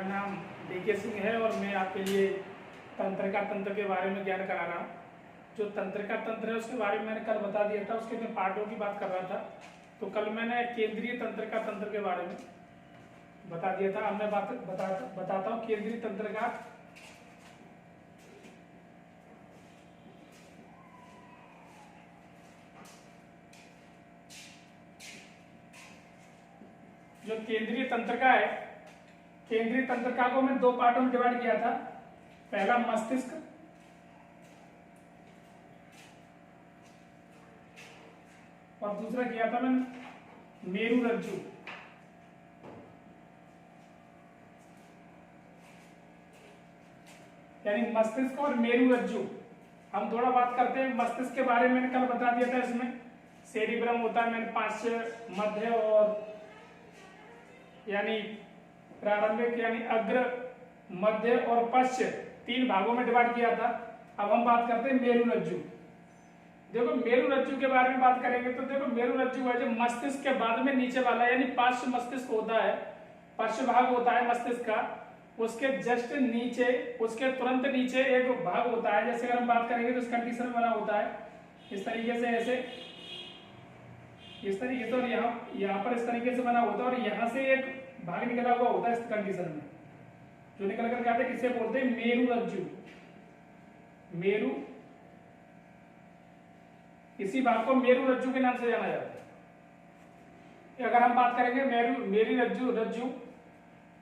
मेरा नाम डीके सिंह है और मैं आपके लिए तंत्रिका तंत्र के बारे में ज्ञान करा रहा हूँ। जो तंत्रिका तंत्र है उसके बारे में मैंने कल बता दिया था, उसके मैं पार्टों की बात कर रहा था। तो कल मैंने केंद्रीय तंत्रिका तंत्र के बारे में बता दिया था। अब मैं बताता हूँ केंद्रीय तंत्रिका। जो केंद्रीय तंत्रिका है, केंद्रीय तंत्रिका को मैं दो पार्टों में डिवाइड किया था। पहला मस्तिष्क और दूसरा किया था मैंने मेरु रज्जु। यानी मस्तिष्क और मेरु रज्जु। हम थोड़ा बात करते हैं मस्तिष्क के बारे में। मैंने कल बता दिया था, इसमें सेरिब्रम होता है, मैंने पार्श्व, मध्य और यानी प्रारंभिक यानी अग्र, मध्य और पश्चिम तीन भागों में डिवाइड किया था। अब हम बात करते हैं मेरु रज्जु। देखो मेरु रज्जु के बारे में बात करेंगे तो देखो मेरु रज्जु है जो मस्तिष्क के बाद में नीचे वाला यानी पार्श्व मस्तिष्क होता है, पार्श्व भाग होता है मस्तिष्क का। उसके जस्ट नीचे, उसके तुरंत नीचे एक भाग होता है। जैसे अगर हम बात करेंगे तो इस कंडीशन में बना होता है इस तरीके से, ऐसे इस तरीके से, और यहाँ पर इस तरीके से बना होता है और यहाँ से एक भाग निकला हुआ होता है इस कंडीशन में, जो निकल कर आते हैं। किसे बोलते हैं? मेरु रज्जु। मेरु, इसी भाग को मेरु रज्जु के नाम से जाना जाता है। अगर हम बात करेंगे मेरु रज्जु,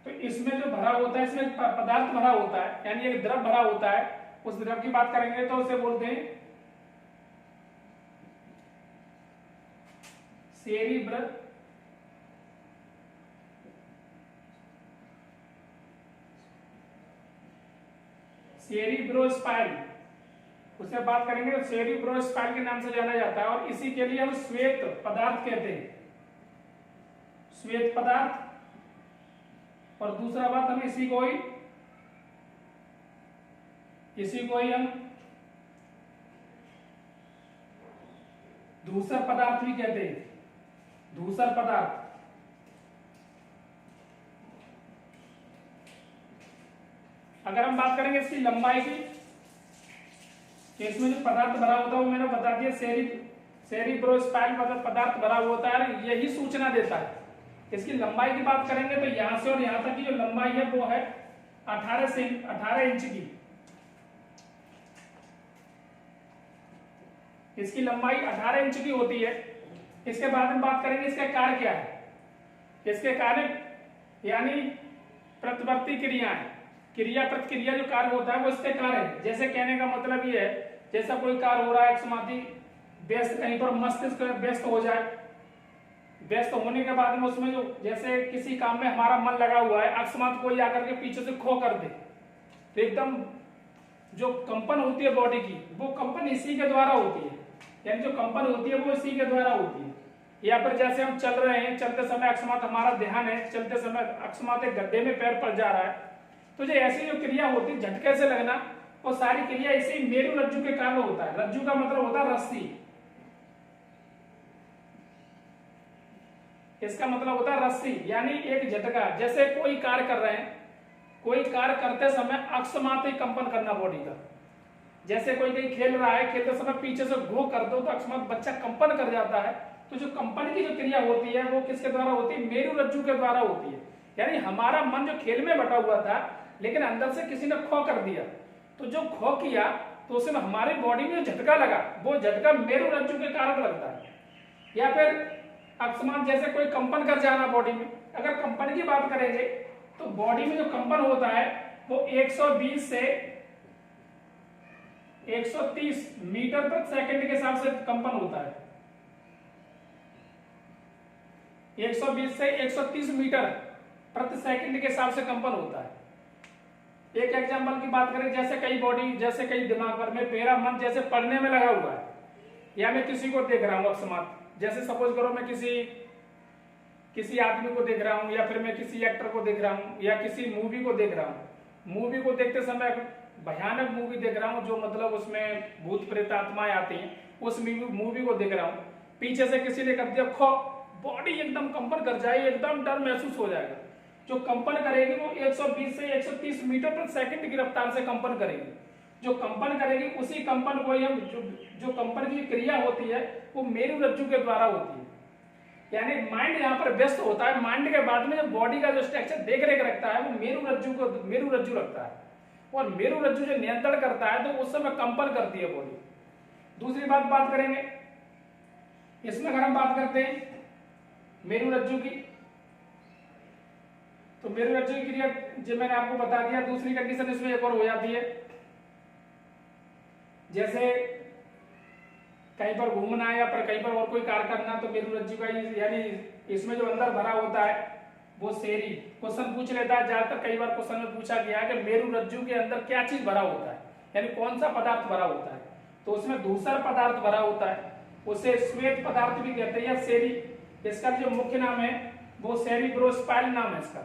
तो इसमें जो भरा होता है, इसमें पदार्थ भरा होता है यानी एक द्रव भरा होता है। उस द्रव की बात करेंगे तो उसे बोलते हैं सेरिब्रोस्पाइनल। उसे बात करेंगे तो सेरिब्रोस्पाइनल के नाम से जाना जाता है और इसी के लिए हम श्वेत पदार्थ कहते हैं, श्वेत पदार्थ। और दूसरा बात, हम इसी को ही हम धूसर पदार्थ भी कहते हैं, धूसर पदार्थ। अगर हम बात करेंगे इसकी लंबाई की, तो इसमें जो पदार्थ भरा होता है वो मैंने बता दिया, सेरिब्रोस्पाइनल पदार्थ भरा होता है, यही सूचना देता है। इसकी लंबाई की बात करेंगे तो यहां से और यहां तक की जो लंबाई है वो है 18 इंच की। इसकी लंबाई 18 इंच की होती है। इसके बाद हम बात करेंगे इसका कार्य क्या है। इसके कार्य यानी प्रतिवर्ती क्रियाएं, क्रिया प्रतिक्रिया जो कार्य होता है वो इसके कार्य है। जैसे कहने का मतलब ये है, जैसा कोई कार्य हो रहा है, अकस्माती व्यस्त, कहीं पर मस्तिष्क व्यस्त हो जाए, व्यस्त होने के बाद में उसमें जो जैसे किसी काम में हमारा मन लगा हुआ है, अकस्मात कोई आकर के पीछे से खो कर दे, तो एकदम जो कंपन होती है बॉडी की, वो कंपन इसी के द्वारा होती है। यानी जो कंपन होती है वो इसी के द्वारा होती है। या फिर जैसे हम चल रहे हैं, चलते समय अकस्मात हमारा ध्यान है, चलते समय अकस्मात एक गड्ढे में पैर पड़ जा रहा है, तो जो ऐसी जो क्रिया होती है, झटके से लगना, वो सारी क्रिया इसी मेरु रज्जु के कारण होता है। रज्जु का मतलब होता है रस्सी, इसका मतलब होता है रस्सी, यानी एक झटका। जैसे कोई कार्य कर रहे हैं, कोई कार्य करते समय अकस्मात ही कंपन करना बॉडी का। जैसे कोई कहीं खेल रहा है, खेलते समय पीछे से घो कर दो तो अकस्मात बच्चा कंपन कर जाता है। तो जो कंपन की जो क्रिया होती है वो किसके द्वारा होती है? मेरु रज्जु के द्वारा होती है। यानी हमारा मन जो खेल में बटा हुआ था, लेकिन अंदर से किसी ने खो कर दिया, तो जो खो किया तो उसमें हमारी बॉडी में झटका लगा, वो झटका मेरु रज्जु के कारण लगता है। या फिर अकस्मात जैसे कोई कंपन कर जाना बॉडी में, अगर कंपन की बात करेंगे तो बॉडी में जो कंपन होता है वो 120 से 130 मीटर प्रति सेकंड के हिसाब से कंपन होता है। 120 से 130 मीटर प्रति सेकंड के हिसाब से कंपन होता है। एक एग्जांपल की बात करें, जैसे कई बॉडी, जैसे कई दिमाग पर में मेरा मन जैसे पढ़ने में लगा हुआ है, या मैं किसी को देख रहा हूं अकस्मात, जैसे सपोज करो मैं किसी आदमी को देख रहा हूं, या फिर मैं किसी एक्टर को देख रहा हूं, या किसी मूवी को देख रहा हूं। मूवी को देखते समय भयानक मूवी देख रहा हूं, जो मतलब उसमें भूत प्रेत आत्माएं आती हैं, उस मूवी को देख रहा हूं। पीछे से किसी ने कर दिया खो, बॉडी एकदम कंपन कर जाएगी, एकदम डर महसूस हो जाएगा। जो कंपन करेगी वो 120 से 130 मीटर प्रति सेकंड की रफ्तार से कंपन करेगी। जो कंपन करेगी उसी कंपन को ही हम जो कंपन की क्रिया होती है वो मेरु रज्जु के द्वारा होती है। यानी माइंड यहाँ पर व्यस्त होता है, माइंड के बाद में जो बॉडी का जो स्ट्रक्चर देख रेख रखता है वो मेरु रज्जु रखता है, और मेरु रज्जु जो नियंत्रण करता है तो उस समय कंपन करती है बॉडी। दूसरी बात करेंगे, इसमें अगर हम बात करते हैं मेरु रज्जु की, तो मेरु रज्जु की क्रिया जो मैंने आपको बता दिया। दूसरी कंडीशन इसमें एक और हो जाती है, जैसे कहीं पर घूमना है या पर कहीं पर और कोई कार्य करना, तो मेरु रज्जु का यानी इसमें जो अंदर भरा होता है वो सेरी। क्वेश्चन पूछ लेता है, ज्यादातर कई बार क्वेश्चन में पूछा गया है कि मेरु रज्जु के अंदर क्या चीज भरा होता है, यानी कौन सा पदार्थ भरा होता है, तो उसमें धूसर पदार्थ भरा होता है, उसे श्वेत पदार्थ भी कहते हैं या सेरी। इसका जो मुख्य नाम है वो सेरिब्रोस्पाइल नाम है इसका,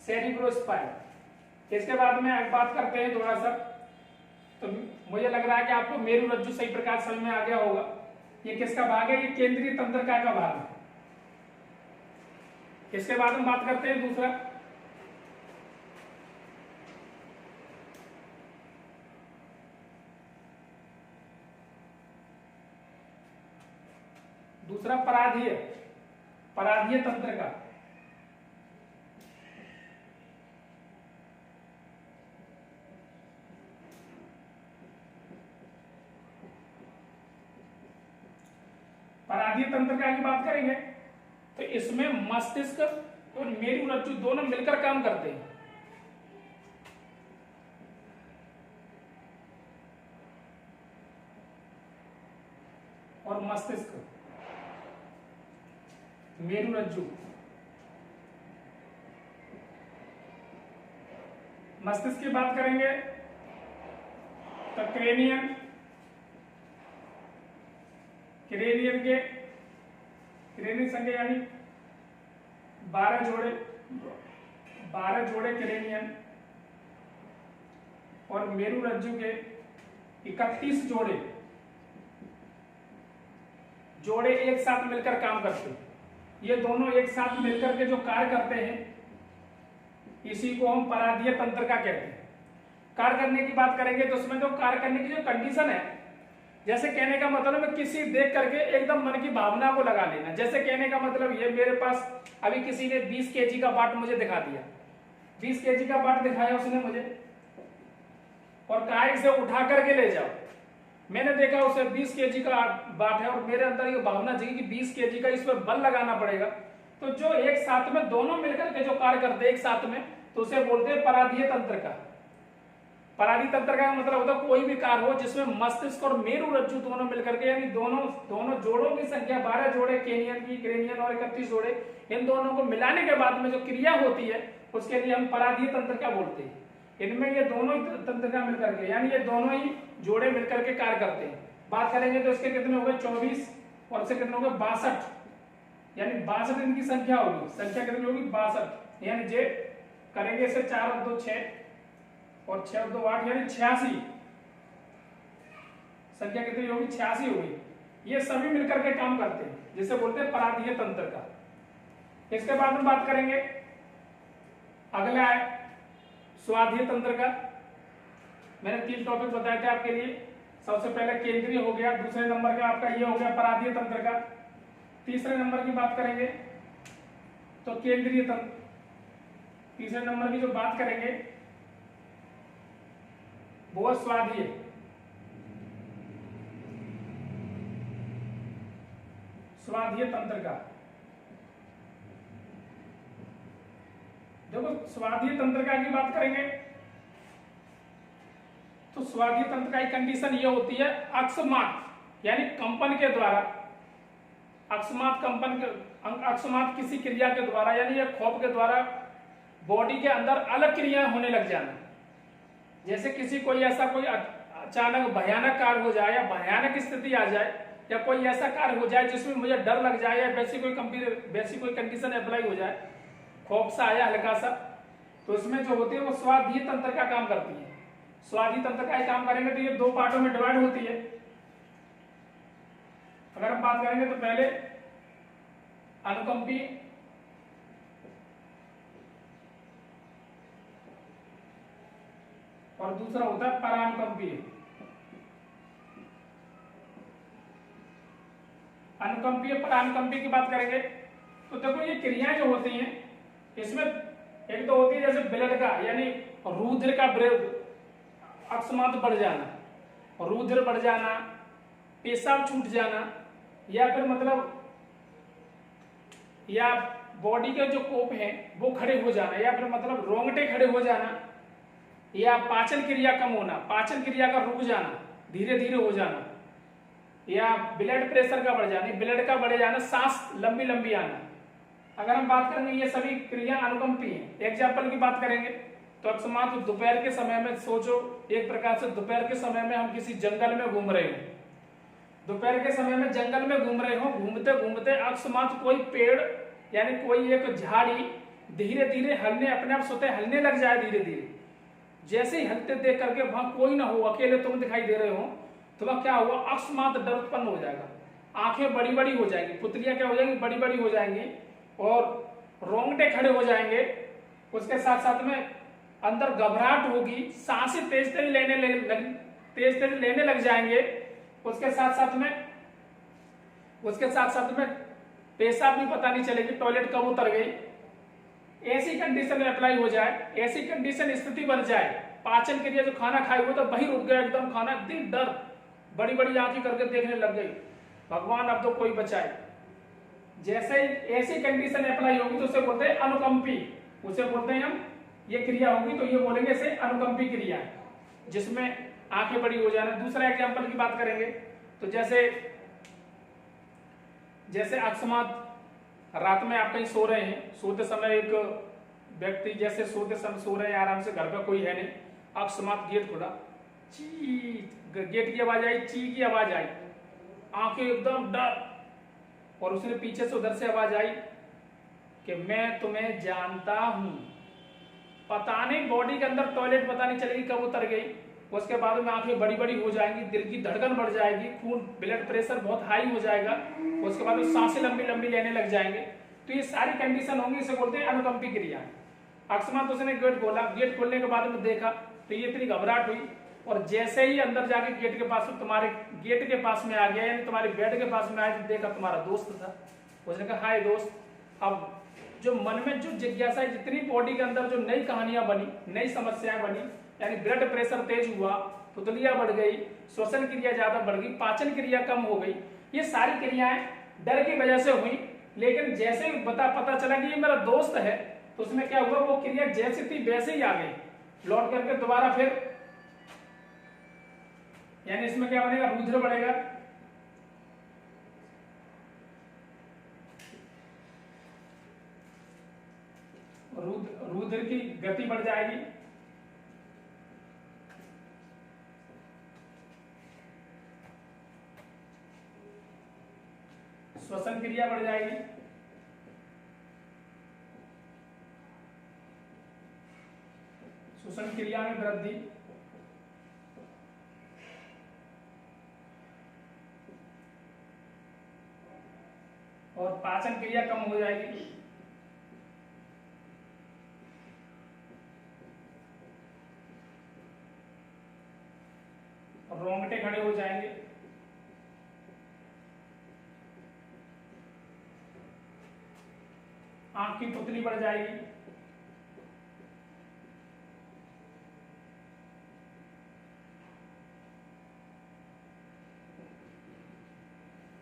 सेरिब्रोस्पाइल। इसके बाद में बात करते हैं थोड़ा सा, तो मुझे लग रहा है कि आपको मेरु रज्जु सही प्रकार समझ में आ गया होगा। ये किसका भाग है? ये केंद्रीय तंत्रिका का भाग है। इसके बाद हम बात करते हैं दूसरा पराधीय तंत्रिका। पराधीय तंत्रिका की बात करेंगे तो इसमें मस्तिष्क और मेरु रज्जु दोनों मिलकर काम करते हैं। और मस्तिष्क, मेरु रज्जु, मस्तिष्क की बात करेंगे तो क्रेनियन संख्या यानी 12 जोड़े क्रेनियन, और मेरु रज्जु के 31 जोड़े एक साथ मिलकर काम करते हैं। ये दोनों एक साथ मिलकर के जो कार्य करते हैं इसी को हम पराधीय तंत्रिका कहते हैं। कार्य करने की बात करेंगे तो उसमें जो कार्य करने की जो कंडीशन है, जैसे कहने का मतलब है किसी देख करके एकदम मन की भावना को लगा लेना। जैसे कहने का मतलब ये, मेरे पास अभी किसी ने 20 केजी का बाट मुझे दिखा दिया, 20 केजी का बाट दिखाया उसने मुझे और कहा इसे उठा करके ले जाओ। मैंने देखा उसे 20 केजी का बाट है और मेरे अंदर ये भावना जगी कि 20 केजी का इस पर बल लगाना पड़ेगा। तो जो एक साथ में दोनों मिलकर के जो कार्य करते हैं एक साथ में, तो उसे बोलते हैं पराधीय तंत्रिका। पराधीय तंत्रिका का मतलब होता है कोई भी कार्य हो जिसमें मस्तिष्क और मेरु रज्जु दोनों मिलकर के, यानी दोनों जोड़ों की संख्या 12 जोड़े क्रेनियन और 31 जोड़े, इन दोनों को मिलाने के बाद में जो क्रिया होती है उसके लिए हम पराधीय तंत्रिका बोलते हैं। इनमें ये दोनों ही तंत्रिका मिलकर के, यानी ये दोनों ही जोड़े मिलकर के कार्य करते हैं। बात करेंगे तो इसके कितने हो गए 24 और इसके कितने हो गए 62, यानी 62 इनकी संख्या होगी। संख्या कितनी होगी 62, यानी जे करेंगे इसे 4 और 2 6 और 6 और 2 8, यानी 86 संख्या कितनी होगी 86 होगी। ये सभी मिलकर के काम करते हैं, जिसे बोलते हैं पराधीय तंत्रिका। इसके बाद हम बात करेंगे, अगला है स्वाधीय तंत्रिका। मैंने 3 टॉपिक बताए थे आपके लिए। सबसे पहले केंद्रीय हो गया, दूसरे नंबर का आपका ये हो गया पराधीय तंत्रिका, तीसरे नंबर की बात करेंगे तो केंद्रीय तंत्र, तीसरे नंबर की जो बात करेंगे वो स्वाधीय। स्वाधीय तंत्रिका, देखो स्वाधीय तंत्रिका की बात करेंगे तो स्वाधीय तंत्रिका की कंडीशन ये होती है अकस्मात, यानी कंपन के द्वारा, अकस्मात किसी क्रिया के द्वारा, यानी एक खौफ के द्वारा बॉडी के अंदर अलग क्रियाएं होने लग जाना। जैसे किसी कोई ऐसा कोई अचानक भयानक कार्य हो जाए या भयानक स्थिति आ जाए या कोई ऐसा कार्य हो जाए जिसमें मुझे डर लग जाए या वैसी कोई कंडीशन अप्लाई हो जाए, खौफ सा आया हल्का सा, तो इसमें जो होती है वो स्वाधीय तंत्रिका काम करती है। स्वाधीय तंत्रिका काम करेंगे तो ये 2 पार्टों में डिवाइड होती है। अगर हम बात करेंगे तो पहले अनुकंपी और दूसरा होता है परानुकंपीय। अनुकंपीय परानुकंपीय की बात करेंगे तो देखो ये क्रियाएं जो होती हैं इसमें एक तो होती है जैसे ब्लड का यानी रुधिर का अकस्मात बढ़ जाना, रुधिर बढ़ जाना, पेशाब छूट जाना, या फिर मतलब या बॉडी के जो कोप हैं वो खड़े हो जाना, या फिर मतलब रोंगटे खड़े हो जाना, या पाचन क्रिया कम होना, पाचन क्रिया का रुक जाना, धीरे धीरे हो जाना, या ब्लड प्रेशर का बढ़ जाना, ब्लड का बढ़ जाना, सांस लंबी लंबी आना। अगर हम बात करेंगे ये सभी क्रिया अनुकंपी हैं। एग्जाम्पल की बात करेंगे तो अकस्मात दोपहर के समय में सोचो, एक प्रकार से दोपहर के समय में हम किसी जंगल में घूम रहे हो, दोपहर के समय में जंगल में घूम रहे हो, घूमते घूमते अकस्मात कोई पेड़ यानी कोई एक झाड़ी धीरे धीरे हलने, अपने आप सोते हलने लग जाए धीरे धीरे, जैसे ही हलते देख करके वहां कोई ना हो, अकेले तुम दिखाई दे रहे हो, तो वह क्या हुआ, अकस्मात डर उत्पन्न हो जाएगा, आंखें बड़ी बड़ी हो जाएंगी, पुतलियां क्या हो जाएंगी, बड़ी बड़ी हो जाएंगी, और रोंगटे खड़े हो जाएंगे, उसके साथ साथ में अंदर घबराहट होगी, सांसें तेज तेज लेने लग जाएंगे, उसके साथ साथ में पेशाब भी पता नहीं चलेगी, टॉयलेट कब उतर गई। ऐसी कंडीशन में अप्लाई हो जाए, ऐसी कंडीशन स्थिति बन जाए, पाचन क्रिया जो खाना खाए हुए तो वही रुक गया एकदम, खाना दिन डर, बड़ी बड़ी आंखें करके देखने लग गई, भगवान अब तो कोई बचाए। जैसे ऐसी कंडीशन अप्लाई होगी तो उसे बोलते हैं अनुकंपी, उसे बोलते हैं हम, ये क्रिया होगी तो ये बोलेंगे इसे अनुकंपी क्रिया, जिसमें आंखें बड़ी हो जाना। दूसरा एग्जांपल की बात करेंगे तो जैसे अकस्मात रात में आप कहीं सो रहे हैं, सोते समय एक व्यक्ति जैसे सोते समय सो रहे हैं आराम से, घर पे कोई है नहीं, अकस्मात गेट खुला, ची गेट की आवाज आई, ची की आवाज आई, आंखें एकदम डर, और उसने पीछे से उधर से आवाज आई कि मैं तुम्हें जानता हूं, पता नहीं बॉडी के अंदर टॉयलेट पता नहीं चलेगी कब उतर गई, उसके बाद में आंखें बड़ी बड़ी हो जाएंगी, दिल की धड़कन बढ़ जाएगी, खून ब्लड प्रेशर बहुत हाई हो जाएगा, उसके बाद में सांसें लंबी लंबी लेने लग जाएंगे। तो ये सारी कंडीशन होंगी, इसे बोलते हैं अनुकंपी क्रिया। अकस्मात उसने गेट खोला, गेट खोलने के बाद में देखा तो ये इतनी घबराहट हुई, और जैसे ही अंदर जाके गेट के पास, तुम्हारे गेट के पास में आ गया, यानी तुम्हारे बेड के पास में आया, तो देखा तुम्हारा दोस्त था। उसने कहा हाय दोस्त। अब जो मन में जो जिज्ञासा है, जितनी बॉडी के अंदर जो नई कहानियां बनी, नई समस्याएं बनी, यानी ब्लड प्रेशर तेज हुआ, पुतलियां बढ़ गई, श्वसन क्रिया ज्यादा बढ़ गई, पाचन क्रिया कम हो गई, ये सारी क्रियाएं डर की वजह से हुई। लेकिन जैसे पता चला कि ये मेरा दोस्त है, तो उसमें क्या हुआ, वो क्रिया जैसी थी वैसे ही आ गई, लौट करके दोबारा फिर, यानी इसमें क्या बनेगा, रुधिर बढ़ेगा, रुधिर की गति बढ़ जाएगी, श्वसन क्रिया बढ़ जाएगी, श्वसन क्रिया में वृद्धि, और पाचन क्रिया कम हो जाएगी, रोंगटे खड़े हो जाएंगे, आंख की पुतली बढ़ जाएगी,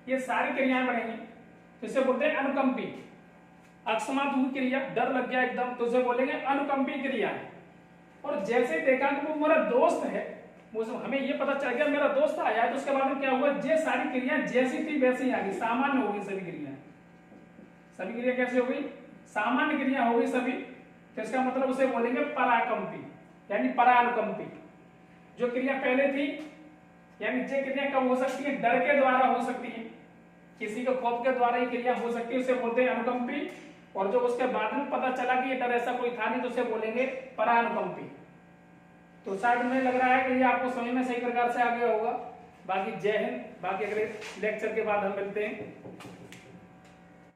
ये सारी क्रियाएं बढ़ेंगी, तो इसे बोलते हैं अनुकंपी। अकस्मात हुई क्रिया, डर लग गया एकदम, तो उसे बोलेंगे अनुकंपी क्रिया। और जैसे देखा कि वो मेरा दोस्त है, हमें ये पता चल गया मेरा दोस्त आया है, तो उसके बाद में क्या हुआ, ये सारी क्रियाएं जैसी थी वैसी आ गई, सामान्य हो गई सभी क्रियाएं। सभी क्रिया कैसे हो गई, सामान्य क्रिया हो गई सभी, तो इसका मतलब उसे बोलेंगे पराकंपी, यानी परानुकंपी। जो क्रिया पहले थी, यानी ये क्रिया कब हो सकती है, डर के द्वारा हो सकती है, किसी के खौफ के द्वारा ही क्रिया हो सकती है, उसे बोलते हैं अनुकंपी। और जो उसके बाद में पता चला कि ये डर ऐसा कोई था नहीं, तो उसे बोलेंगे परानुकंपी। तो शायद मुझे लग रहा है कि ये आपको समझ में सही प्रकार से आ गया होगा। बाकी जय हिंद, बाकी अगले लेक्चर के बाद हम मिलते हैं।